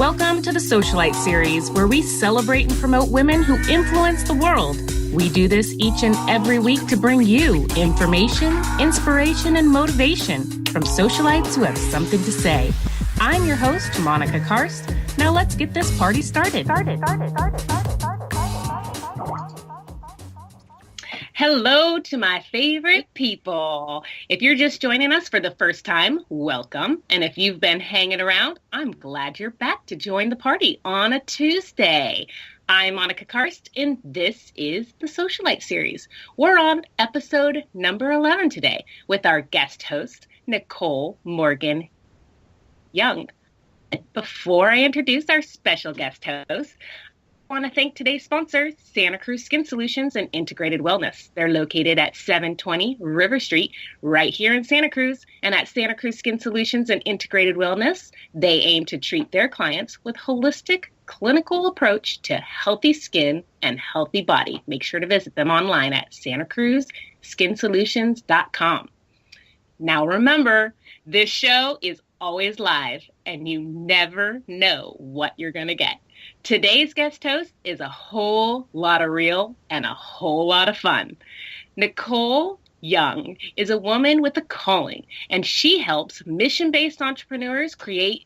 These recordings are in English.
Welcome to the Socialite series, where we celebrate and promote women who influence the world. We do this each and every week to bring you information, inspiration, and motivation from socialites who have something to say. I'm your host, Monica Karst. Now let's get this party started. Hello to my favorite people. If you're just joining us for the first time, welcome. And if you've been hanging around, I'm glad you're back to join the party on a Tuesday. I'm Monica Karst, and this is the Socialite series. We're on episode number 11 today with our guest host, Nicole Morgan Young. Before I introduce our special guest host, I want to thank today's sponsor, Santa Cruz Skin Solutions and Integrated Wellness. They're located at 720 River Street, right here in Santa Cruz. And at Santa Cruz Skin Solutions and Integrated Wellness, they aim to treat their clients with holistic, clinical approach to healthy skin and healthy body. Make sure to visit them online at santacruzskinsolutions.com. Now remember, this show is always live, and you never know what you're going to get. Today's guest host is a whole lot of real and a whole lot of fun. Nicole Young is a woman with a calling, and she helps mission-based entrepreneurs create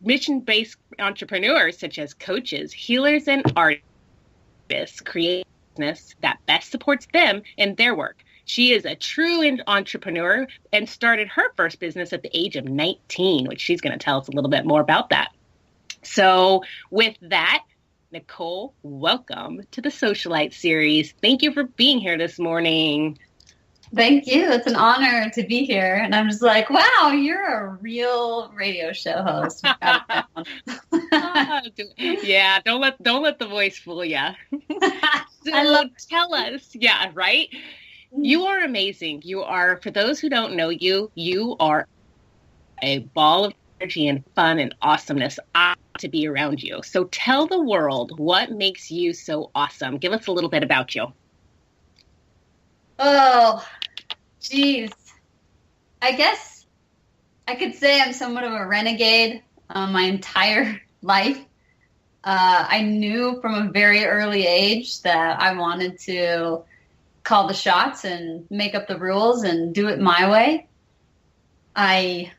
mission-based entrepreneurs such as coaches, healers, and artists create business that best supports them in their work. She is a true entrepreneur and started her first business at the age of 19, which she's going to tell us a little bit more about that. So with that, Nicole, welcome to the Socialite series. Thank you for being here this morning. Thank you. It's an honor to be here. And I'm just like, wow, you're a real radio show host. Yeah, don't let the voice fool you. Tell us. Yeah, right? You are amazing. You are, for those who don't know you, you are a ball of energy and fun and awesomeness to be around you. So tell the world what makes you so awesome. Give us a little bit about you. Oh, geez. I guess I could say I'm somewhat of a renegade my entire life. I knew from a very early age that I wanted to call the shots and make up the rules and do it my way. I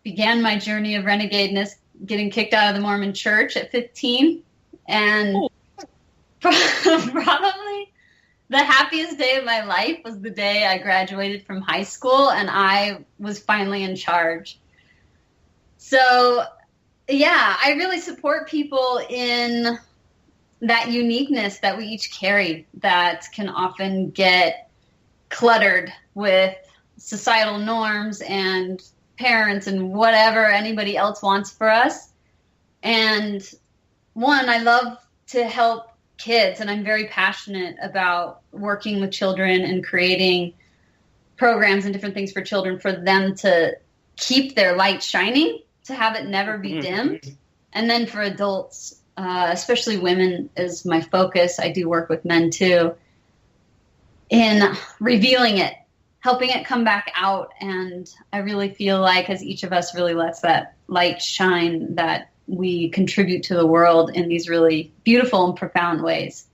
began my journey of renegadeness getting kicked out of the Mormon church at 15. And probably the happiest day of my life was the day I graduated from high school and I was finally in charge. So, yeah, I really support people in that uniqueness that we each carry that can often get cluttered with societal norms and parents and whatever anybody else wants for us. And one, I love to help kids, and I'm very passionate about working with children and creating programs and different things for children for them to keep their light shining, to have it never be dimmed. And then for adults, especially women is my focus. I do work with men too, in revealing it, helping it come back out. And I really feel like as each of us really lets that light shine, that we contribute to the world in these really beautiful and profound ways.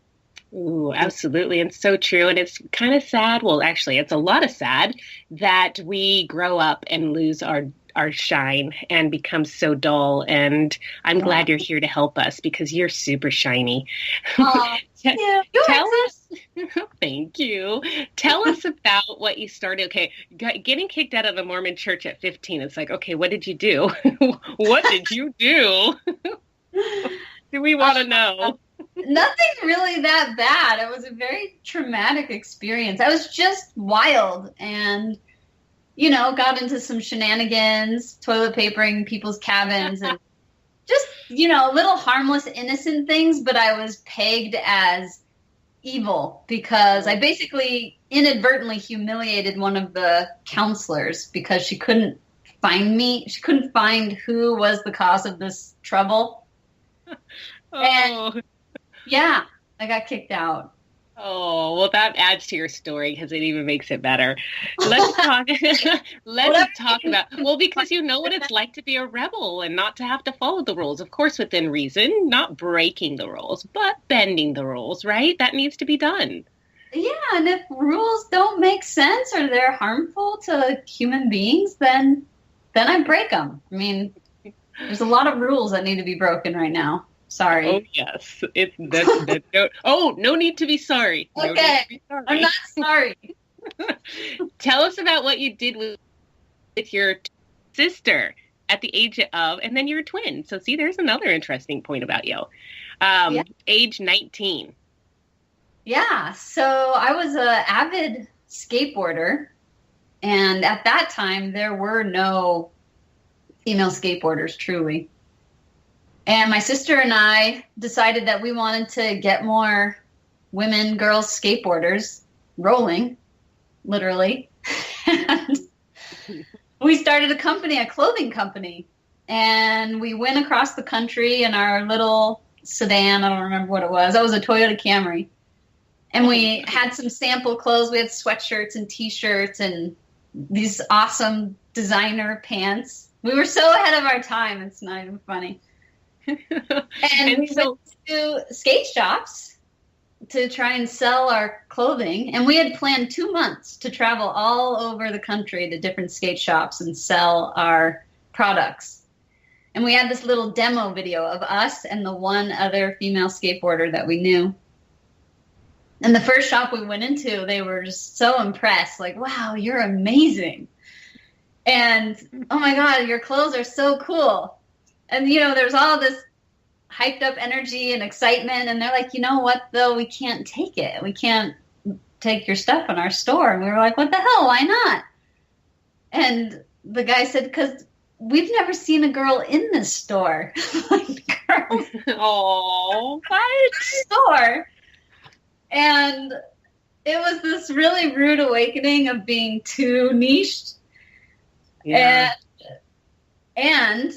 Ooh, absolutely. And so true. And it's kind of sad. Well, actually, it's a lot of sad that we grow up and lose our shine and become so dull. And I'm glad you're here to help us because you're super shiny. Yeah, Tell us. Thank you. Tell us about what you started. Okay, getting kicked out of the Mormon church at 15. It's like, okay, what did you do? What did you do? Do we want to know? Nothing really that bad. It was a very traumatic experience. I was just wild and, got into some shenanigans, toilet papering people's cabins and just, little harmless, innocent things. But I was pegged as evil because I basically inadvertently humiliated one of the counselors because she couldn't find me. She couldn't find who was the cause of this trouble. And yeah, I got kicked out. Oh, well, that adds to your story because it even makes it better. Let's talk. Let's talk about, well, because you know what it's like to be a rebel and not to have to follow the rules. Of course, within reason, not breaking the rules, but bending the rules, right? That needs to be done. Yeah, and if rules don't make sense or they're harmful to human beings, then I break them. I mean, there's a lot of rules that need to be broken right now. Sorry. Oh, yes. No need to be sorry. No need Okay, to be sorry. I'm not sorry. Tell us about what you did with your sister at the age of, and then you're a twin. So see, there's another interesting point about you. Yeah. Age 19. Yeah, so I was a avid skateboarder, and at that time there were no female skateboarders, truly. And my sister and I decided that we wanted to get more women, girls, skateboarders rolling, literally. And we started a clothing company. And we went across the country in our little sedan. I don't remember what it was. That was a Toyota Camry. And we had some sample clothes. We had sweatshirts and T-shirts and these awesome designer pants. We were so ahead of our time. It's not even funny. And we went to skate shops to try and sell our clothing. And we had planned 2 months to travel all over the country to different skate shops and sell our products. And we had this little demo video of us and the one other female skateboarder that we knew. And the first shop we went into, they were just so impressed. Like, wow, you're amazing. And, oh my God, your clothes are so cool. And, there's all this hyped up energy and excitement. And they're like, you know what, though? We can't take it. We can't take your stuff in our store. And we were like, what the hell? Why not? And the guy said, because we've never seen a girl in this store. Like, girl. Oh, what? Store. And it was this really rude awakening of being too niched. Yeah. And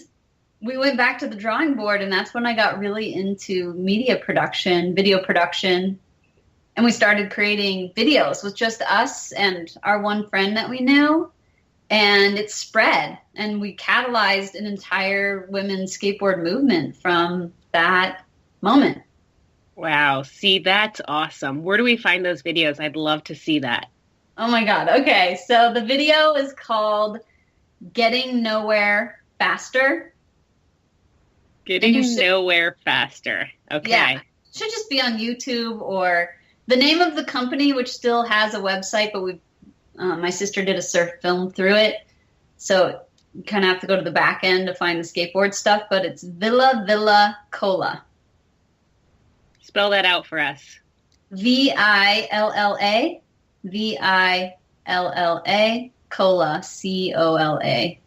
we went back to the drawing board, and that's when I got really into media production, video production. And we started creating videos with just us and our one friend that we knew. And it spread, and we catalyzed an entire women's skateboard movement from that moment. Wow. See, that's awesome. Where do we find those videos? I'd love to see that. Oh my God. Okay. So the video is called Getting Nowhere Faster. Getting Nowhere Faster. Okay. Yeah. It should just be on YouTube, or the name of the company, which still has a website, but my sister did a surf film through it. So you kind of have to go to the back end to find the skateboard stuff, but it's Villa Cola. Spell that out for us. Villa, Cola, COLA.com.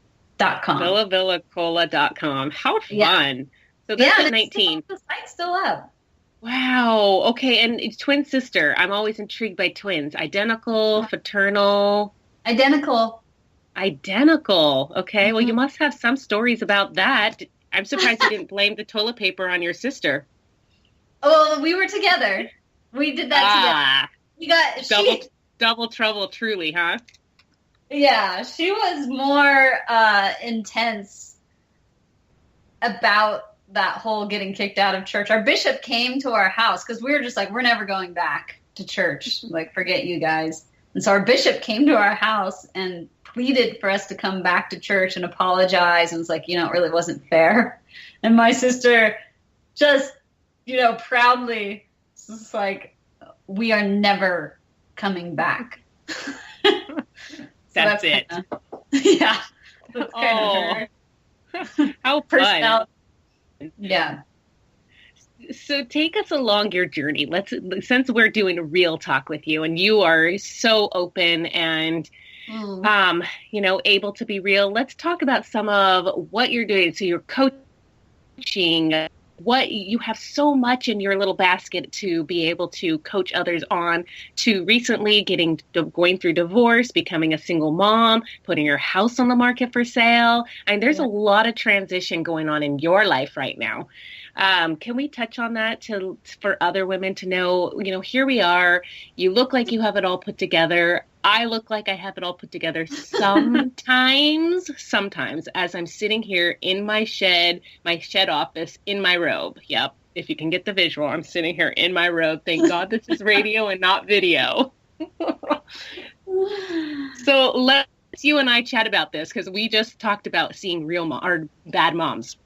VillaCola.com. How fun. Yeah. So that's at 19. The site's still up. Wow. Okay. And it's twin sister. I'm always intrigued by twins. Identical, fraternal. Identical. Okay. Well, you must have some stories about that. I'm surprised you didn't blame the toilet paper on your sister. Oh, we were together. We did that together. We got double trouble, truly, huh? Yeah, she was more intense about that whole getting kicked out of church. Our bishop came to our house because we were just like, we're never going back to church. Like, forget you guys. And so our bishop came to our house and pleaded for us to come back to church and apologize. And was like, it really wasn't fair. And my sister just, proudly was like, we are never coming back. That's it. Yeah. That's kind of her. How fun. Yeah. So take us along your journey. Since we're doing a real talk with you and you are so open and, able to be real, let's talk about some of what you're doing. So you're coaching, what you have so much in your little basket to be able to coach others on, to recently going through divorce, becoming a single mom, putting your house on the market for sale. And there's a lot of transition going on in your life right now. Can we touch on that for other women to know, here we are. You look like you have it all put together. I look like I have it all put together sometimes as I'm sitting here in my shed office in my robe. Yep. If you can get the visual, I'm sitting here in my robe. Thank God this is radio and not video. So let's you and I chat about this because we just talked about seeing or bad moms.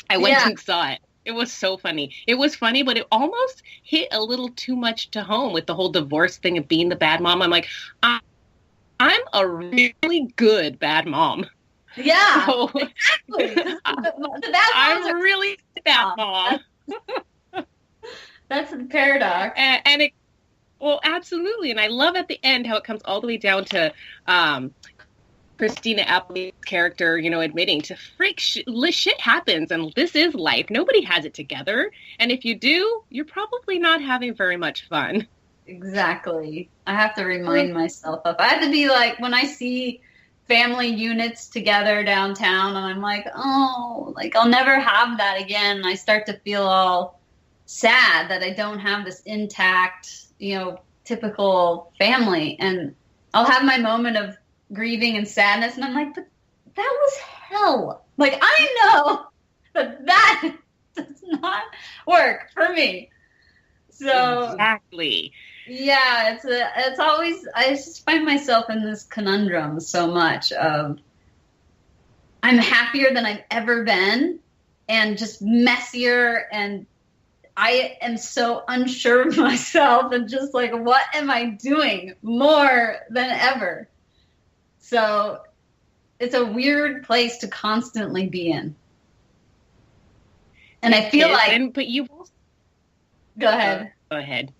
I went and saw it. It was so funny. It was funny, but it almost hit a little too much to home with the whole divorce thing of being the bad mom. I'm like, I'm a really good bad mom. Yeah, so, exactly. I'm really a bad mom. That's the paradox. And it, well, absolutely. And I love at the end how it comes all the way down to Christina Appleby's character, admitting to shit happens and this is life. Nobody has it together. And if you do, you're probably not having very much fun. Exactly. I have to remind myself of, I have to be like, when I see family units together downtown and I'm like, oh, like I'll never have that again. I start to feel all sad that I don't have this intact, typical family. And I'll have my moment of grieving and sadness, and I'm like, but that was hell. Like, I know that does not work for me. So exactly. Yeah, it's always, I just find myself in this conundrum so much of I'm happier than I've ever been and just messier, and I am so unsure of myself and just like, what am I doing more than ever? So it's a weird place to constantly be in. And I feel like... But you... Go ahead. Go ahead.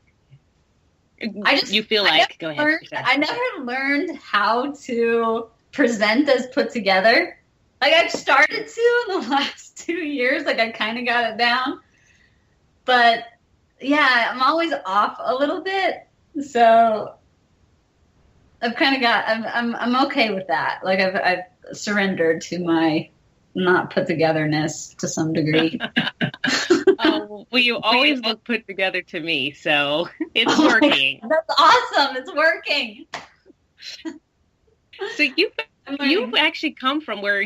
Go ahead. I never learned how to present as put together. Like, I've started to in the last 2 years. Like, I kind of got it down. But, yeah, I'm always off a little bit. So... I've kind of I'm okay with that. Like I've surrendered to my not put togetherness to some degree. Well, you always look put together to me, so it's working. That's awesome. It's working. So you've actually come from where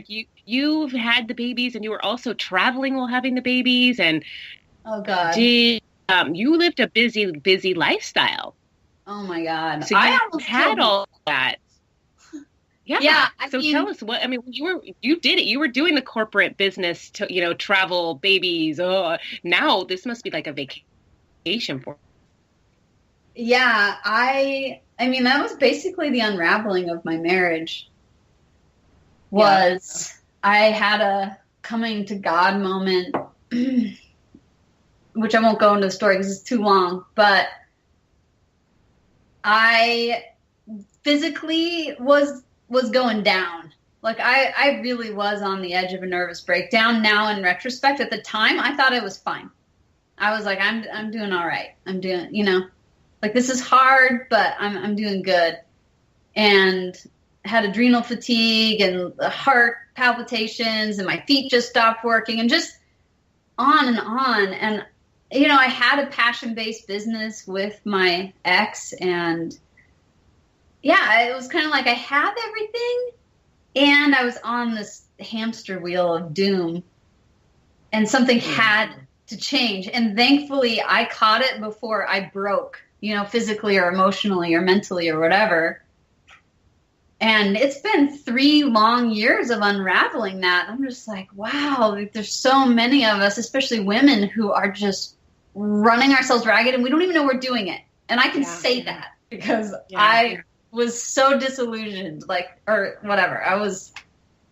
you've had the babies and you were also traveling while having the babies, and oh God, you lived a busy lifestyle. Oh my God. So I almost had all that. Yeah. So tell us you did it. You were doing the corporate business to, travel, babies. Oh, now this must be like a vacation for you. Yeah. I mean, that was basically the unraveling of my marriage was I had a coming to God moment, which I won't go into the story because it's too long, but I physically was going down. Like I really was on the edge of a nervous breakdown. Now in retrospect, at the time, I thought it was fine. I was like, I'm doing all right. I'm doing, like this is hard, but I'm doing good. And had adrenal fatigue and heart palpitations and my feet just stopped working and just on and on. And I had a passion-based business with my ex, and yeah, it was kind of like I had everything, and I was on this hamster wheel of doom, and something had to change. And thankfully, I caught it before I broke, physically or emotionally or mentally or whatever. And it's been 3 long years of unraveling that. I'm just like, wow, there's so many of us, especially women, who are just running ourselves ragged and we don't even know we're doing it. And I can say that because I was so disillusioned, or whatever. I was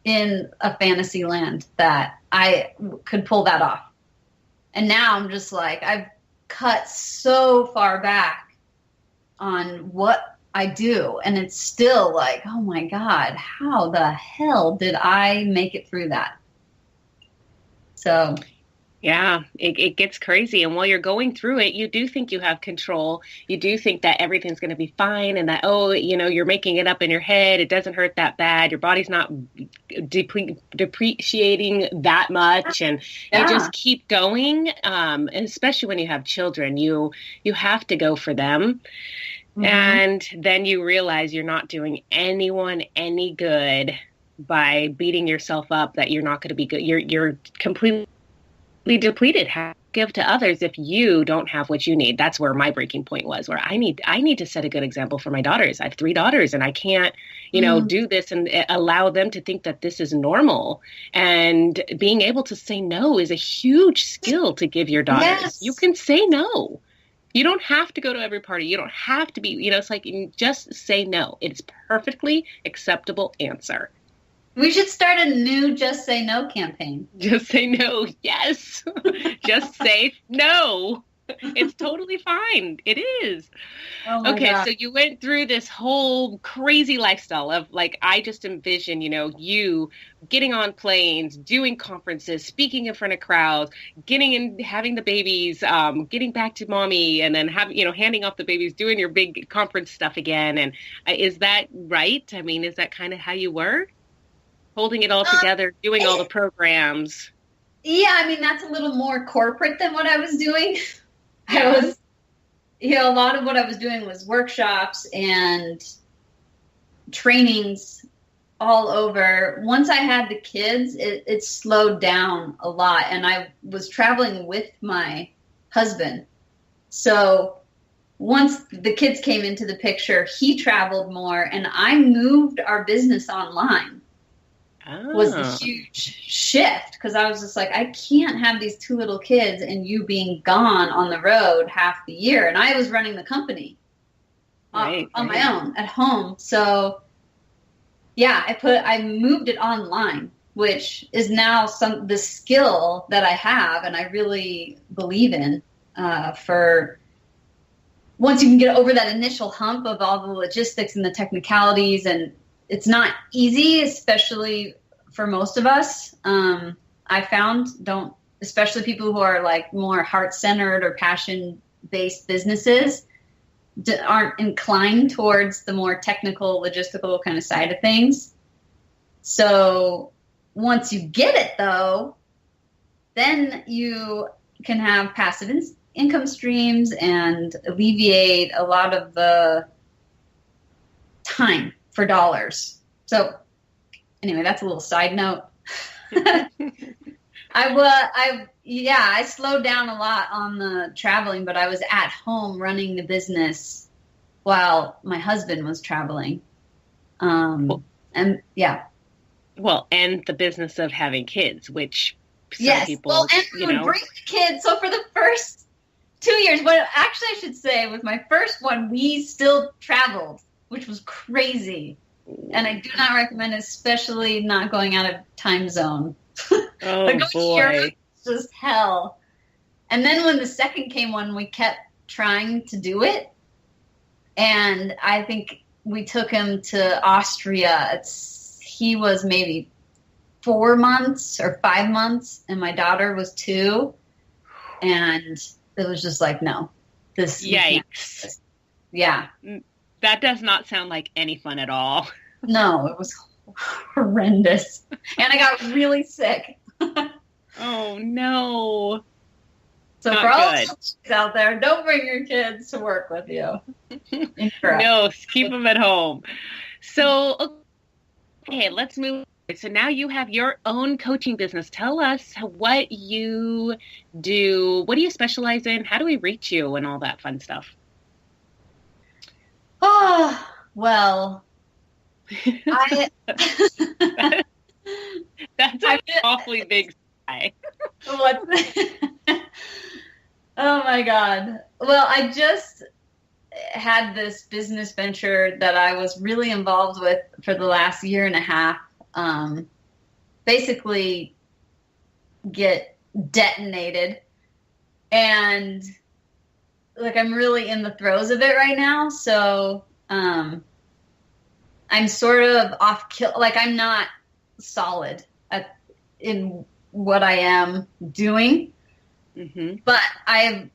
in a fantasy land that I could pull that off. And now I'm just like, I've cut so far back on what I do. And it's still like, oh my God, how the hell did I make it through that? So... yeah, it gets crazy. And while you're going through it, you do think you have control. You do think that everything's going to be fine and that, you're making it up in your head. It doesn't hurt that bad. Your body's not depreciating that much, and you just keep going. And especially when you have children, you have to go for them. Mm-hmm. And then you realize you're not doing anyone any good by beating yourself up that you're not going to be good. You're completely depleted. Have to give to others if you don't have what you need. That's where my breaking point was, where I need to set a good example for my daughters. I have 3 daughters, and I can't, do this and allow them to think that this is normal. And being able to say no is a huge skill to give your daughters. Yes. You can say no. You don't have to go to every party. You don't have to be, it's like, just say no. It's perfectly acceptable answer. We should start a new Just Say No campaign. Just say no. Yes. Just say no. It's totally fine. It is. Oh my God. So you went through this whole crazy lifestyle of, like, I just envision, you getting on planes, doing conferences, speaking in front of crowds, getting in, having the babies, getting back to mommy, and then handing off the babies, doing your big conference stuff again. And is that right? I mean, is that kind of how you were? Holding it all together, doing all the programs. Yeah, I mean, that's a little more corporate than what I was doing. Yeah. I was, a lot of what I was doing was workshops and trainings all over. Once I had the kids, it slowed down a lot, and I was traveling with my husband. So once the kids came into the picture, he traveled more, and I moved our business online. Was a huge shift, because I was just like, I can't have these 2 little kids and you being gone on the road half the year. And I was running the company on my own at home. So yeah, I moved it online, which is now the skill that I have and I really believe in, for once you can get over that initial hump of all the logistics and the technicalities. And it's not easy, especially for most of us. I found especially people who are like more heart-centered or passion-based businesses aren't inclined towards the more technical, logistical kind of side of things. So once you get it, though, then you can have passive income streams and alleviate a lot of the time for dollars. So anyway, that's a little side note. I slowed down a lot on the traveling, but I was at home running the business while my husband was traveling. And yeah. Well, and the business of having kids, which some people, well, and we would bring the kids. So for the first 2 years, but actually I should say with my first one, we still traveled, which was crazy. And I do not recommend, especially not going out of time zone. Oh, boy. It's just hell. And then when the second came on, we kept trying to do it. And I think we took him to Austria. He was maybe 4 months or 5 months, and my daughter was 2. And it was just like, no. Yikes. Yeah. That does not sound like any fun at all. No, it was horrendous. And I got really sick. Oh, no. So not for all the kids out there, don't bring your kids to work with you. No, keep them at home. So, okay, let's move. So now you have your own coaching business. Tell us what you do. What do you specialize in? How do we reach you and all that fun stuff? Oh, well, that's an awfully big sigh. Oh my God. Well, I just had this business venture that I was really involved with for the last year and a half. Basically get detonated, and like I'm really in the throes of it right now. So I'm sort of off kill. Like I'm not solid in what I am doing. Mm-hmm. But I've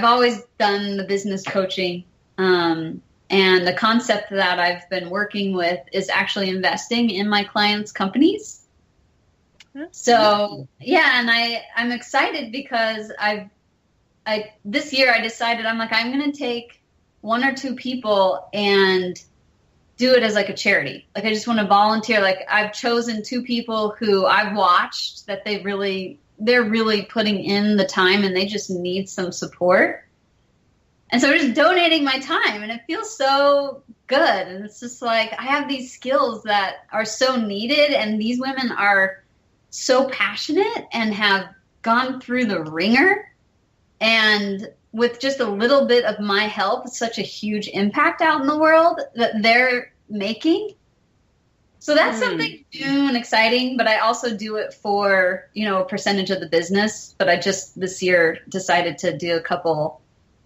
always done the business coaching. And the concept that I've been working with is actually investing in my clients' companies. So yeah, and I'm excited because this year I decided I'm going to take one or two people and do it as like a charity. Like I just want to volunteer. Like I've chosen two people who I've watched that they're really putting in the time and they just need some support. And so I'm just donating my time and it feels so good. And it's just like I have these skills that are so needed and these women are so passionate and have gone through the ringer, and with just a little bit of my help, such a huge impact out in the world that they're making. So that's something new and exciting, but I also do it for, a percentage of the business. But I just this year decided to do a couple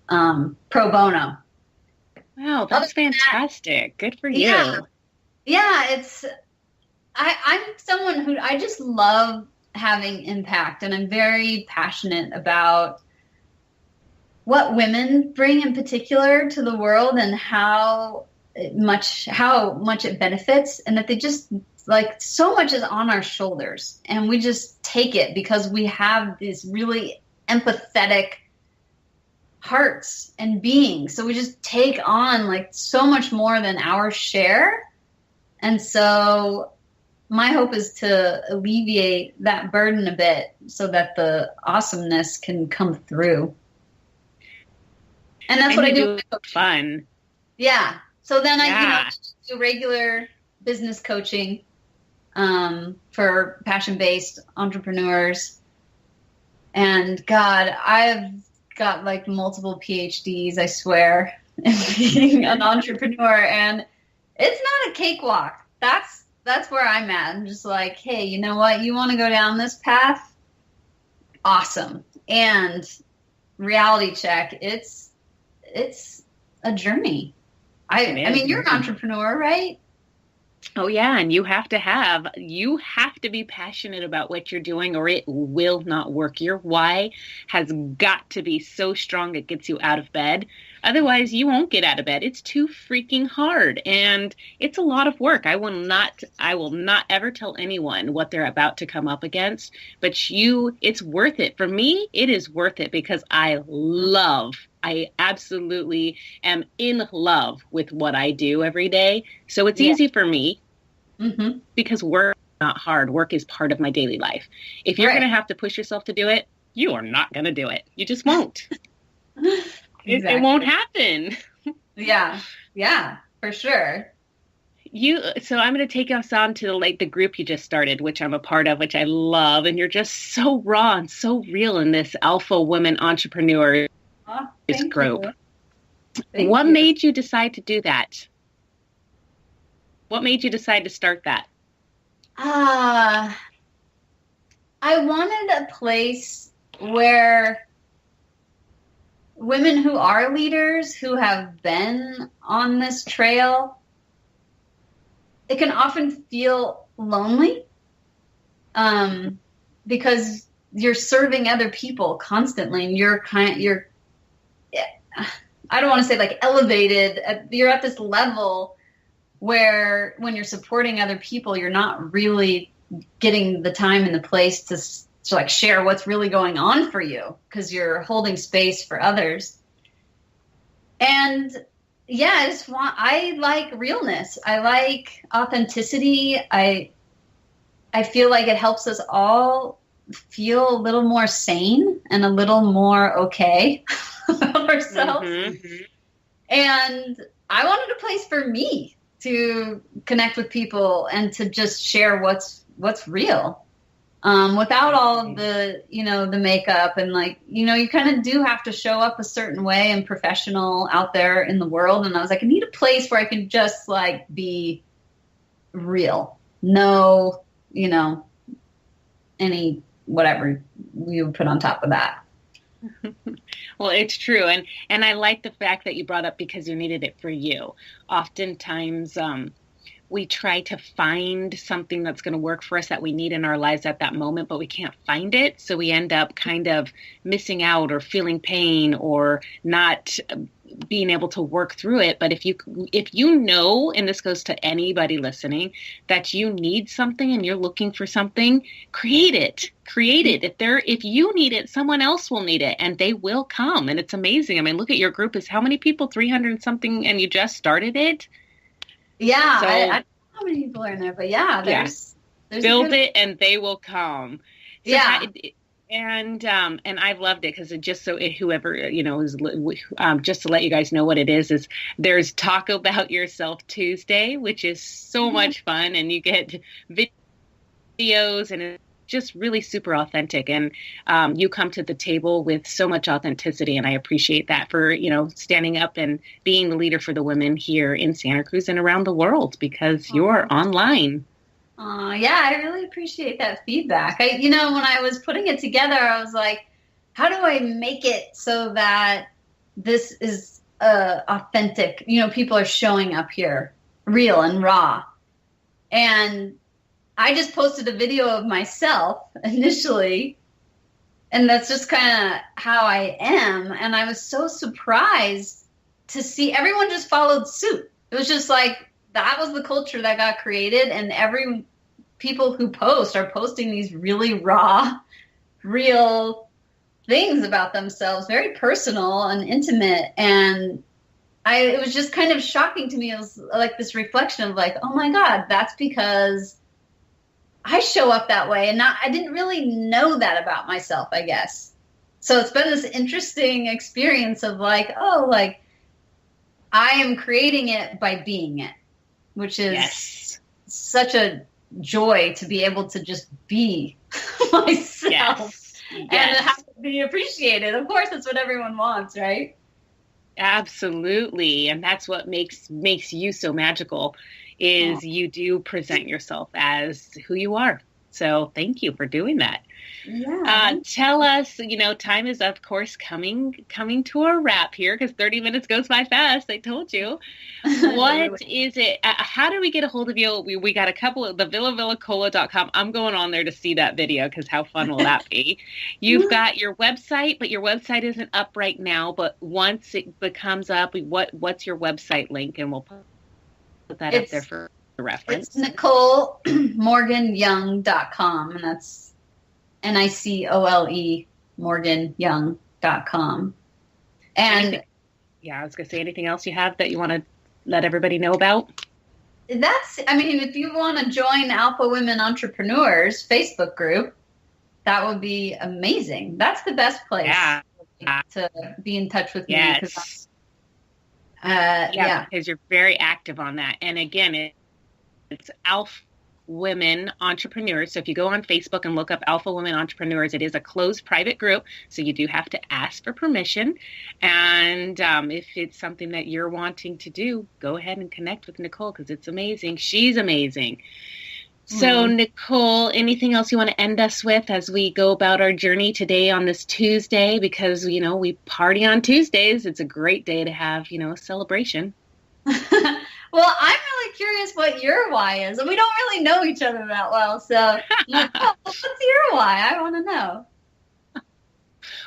pro bono. Wow, that's fantastic. Good for you. Yeah, I'm someone who I just love having impact, and I'm very passionate about what women bring in particular to the world and how much it benefits, and that they just like so much is on our shoulders and we just take it because we have these really empathetic hearts and beings. So we just take on like so much more than our share. And so my hope is to alleviate that burden a bit so that the awesomeness can come through. And that's what I do. Fun. Yeah. So then I do regular business coaching for passion-based entrepreneurs. And God, I've got like multiple PhDs, I swear, in being an entrepreneur. And it's not a cakewalk. That's where I'm at. I'm just like, hey, you know what? You want to go down this path? Awesome. And reality check, it's a journey. I mean, you're an entrepreneur, right? Oh yeah, and you have to be passionate about what you're doing or it will not work. Your why has got to be so strong it gets you out of bed. Otherwise, you won't get out of bed. It's too freaking hard and it's a lot of work. I will not ever tell anyone what they're about to come up against, but it's worth it. For me, it is worth it because I absolutely am in love with what I do every day. So it's easy for me because work is not hard. Work is part of my daily life. If you're going to have to push yourself to do it, you are not going to do it. You just won't. Exactly. It won't happen. Yeah, for sure. So I'm going to take us on to the group you just started, which I'm a part of, which I love. And you're just so raw and so real in this alpha woman entrepreneur group. What made you decide to do that? What made you decide to start that? I wanted a place where women who are leaders, who have been on this trail, it can often feel lonely because you're serving other people constantly and I don't want to say like elevated. You're at this level where when you're supporting other people, you're not really getting the time and the place to like share what's really going on for you because you're holding space for others. And yeah, I like realness. I like authenticity. I feel like it helps us all feel a little more sane and a little more okay about ourselves. And I wanted a place for me to connect with people and to just share what's real. Without all of the, the makeup and you kind of do have to show up a certain way and professional out there in the world. And I was like, I need a place where I can just be real. No, any whatever you would put on top of that. Well, it's true. And I like the fact that you brought up because you needed it for you. Oftentimes, we try to find something that's going to work for us that we need in our lives at that moment, but we can't find it. So we end up kind of missing out or feeling pain or not being able to work through it. But if you know, and this goes to anybody listening, that you need something and you're looking for something, create it. If you need it, someone else will need it, and they will come. And it's amazing. I mean, look at your group is how many people? 300 and something, and you just started it. Yeah, so, I don't know how many people are in there, but there's build it and they will come. So and I've loved it because it just whoever, is just to let you guys know what it is there's Talk About Yourself Tuesday, which is so much fun, and you get videos, and it's just really super authentic, and you come to the table with so much authenticity, and I appreciate that for standing up and being the leader for the women here in Santa Cruz and around the world, because you're online. Yeah, I really appreciate that feedback. When I was putting it together, I was like, how do I make it so that this is authentic? People are showing up here real and raw. And I just posted a video of myself initially, and that's just kind of how I am. And I was so surprised to see everyone just followed suit. It was just like, that was the culture that got created, and people who post are posting these really raw, real things about themselves, very personal and intimate. And it was just kind of shocking to me. It was like this reflection of like, oh my God, that's because I show up that way, and I didn't really know that about myself, I guess. So it's been this interesting experience of like, I am creating it by being it, which is such a joy to be able to just be myself and have to be appreciated. Of course, that's what everyone wants, right? Absolutely. And that's what makes you so magical, is you do present yourself as who you are. So thank you for doing that. Yeah. Tell us, time is of course coming to a wrap here, because 30 minutes goes by fast. I told you. What is it? How do we get a hold of you? We got a couple of the villavillacola.com. I'm going on there to see that video, because how fun will that be? You've got your website, but your website isn't up right now. But once it becomes up, what's your website link? And we'll put that up there for reference. It's NicoleMorganYoung.com, and that's NICOLE Morganyoung.com. And I was going to say, anything else you have that you want to let everybody know about? If you want to join Alpha Women Entrepreneurs Facebook group, that would be amazing. That's the best place to be in touch with me. Yes. Because you're very active on that. And again, it's Alpha Women Entrepreneurs. So if you go on Facebook and look up Alpha Women Entrepreneurs, it is a closed private group. So you do have to ask for permission. And if it's something that you're wanting to do, go ahead and connect with Nicole, because it's amazing. She's amazing. So Nicole, anything else you want to end us with as we go about our journey today on this Tuesday? Because, we party on Tuesdays. It's a great day to have, a celebration. Well, I'm really curious what your why is. And we don't really know each other that well. So what's your why? I want to know.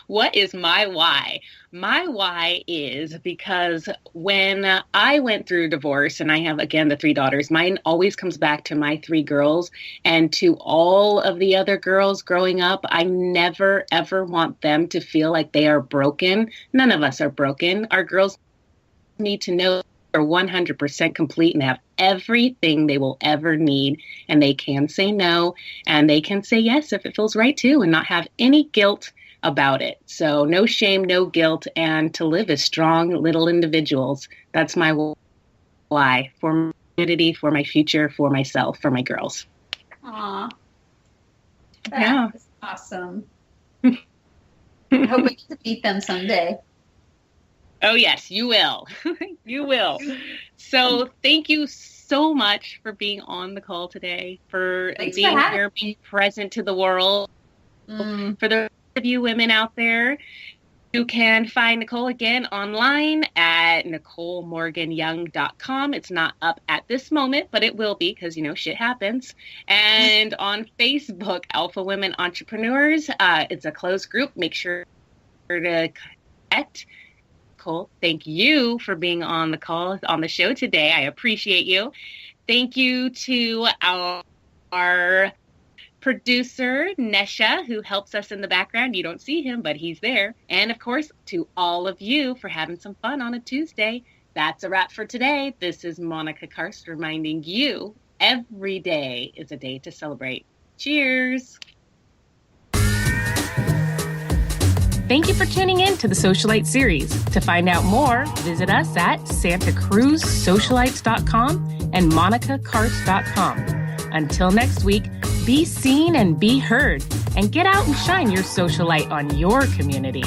What is my why? My why is because when I went through divorce, and I have, again, the 3 daughters, mine always comes back to my 3 girls and to all of the other girls growing up. I never, ever want them to feel like they are broken. None of us are broken. Our girls need to know they're 100% complete and have everything they will ever need. And they can say no, and they can say yes if it feels right too, and not have any guilt about it. So no shame, no guilt, and to live as strong little individuals. That's my why, for my community, for my future, for myself, for my girls. Aw. That's awesome. I hope we get to meet them someday. Oh, yes, you will. You will. So thank you so much for being on the call today, for being here, being present to the world. For the of you women out there, you can find Nicole again online at NicoleMorganYoung.com. It's not up at this moment, but it will be, because, shit happens. And on Facebook, Alpha Women Entrepreneurs. It's a closed group. Make sure to connect Nicole, thank you for being on the show today. I appreciate you. Thank you to our producer, Nesha, who helps us in the background. You don't see him, but he's there. And of course, to all of you for having some fun on a Tuesday. That's a wrap for today. This is Monica Karst reminding you every day is a day to celebrate. Cheers. Thank you for tuning in to the Socialite series. To find out more, visit us at santacruzsocialites.com and monicakarst.com. Until next week, be seen and be heard, and get out and shine your social light on your community.